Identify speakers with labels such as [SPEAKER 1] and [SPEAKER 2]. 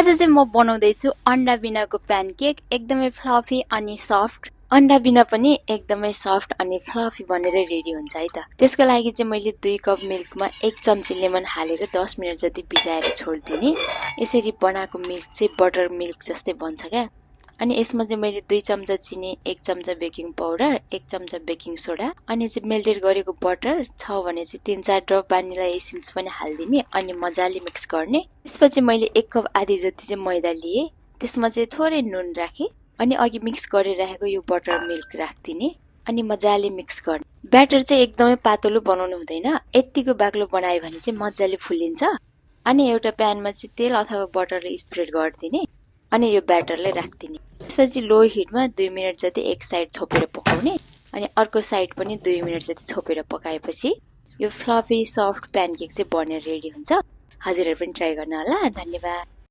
[SPEAKER 1] आज चाहिँ म बनाउँदैछु अन्डा बिनाको प्यानकेक। एकदमै फ्लफी अनि सफ्ट, अन्डा बिना पनि एकदमै सफ्ट अनि फ्लफी बनेर रेडी हुन्छ है त। त्यसको लागि चाहिँ मैले 2 कप मिल्कमा 1 चम्ची लेमन हालेर 10 मिनट जति भिजाएर छोड्दिने। यसरी बनाएको मिल्क चाहिँ बटर मिल्क जस्तै बन्छ क्या। अनि यसमा चाहिँ मैले 2 चम्चा चिनी, 1 चम्चा बेकिङ पाउडर, 1 चम्चा बेकिङ सोडा अनि चाहिँ मेल्टेड गरेको बटर छ भने चाहिँ 3-4 ड्रप भनिला एसेन्स पनि हाल्दिने अनि मजाले मिक्स गर्ने। त्यसपछि मैले 1 कप आधी जति चाहिँ मैदा लिए, त्यसमा चाहिँ थोरै नुन राखे अनि अघि मिक्स गरिरहेको यो बटर मिल्क राख्दिने अनि मजाले मिक्स गर्ने। ब्याटर चाहिँ एकदमै पातलो बनाउनु हुँदैन, यतिको बाक्लो बनायो भने चाहिँ मजाले फुलिन्छ। अनि एउटा प्यानमा चाहिँ तेल अथवा बटरले स्प्रेड गरिदिने अनि यो ब्याटरलाई राख्दिने। त्यसपछि लो हिटमा 2 मिनट जति एक साइड छोपेर पकाउने अनि अर्को साइड पनि 2 मिनट जति छोपेर पकाएपछि यो फ्लफी सफ्ट प्यानकेक चाहिँ बनेर रेडी हुन्छ। हजुरहरु पनि ट्राई गर्न होला। धन्यवाद।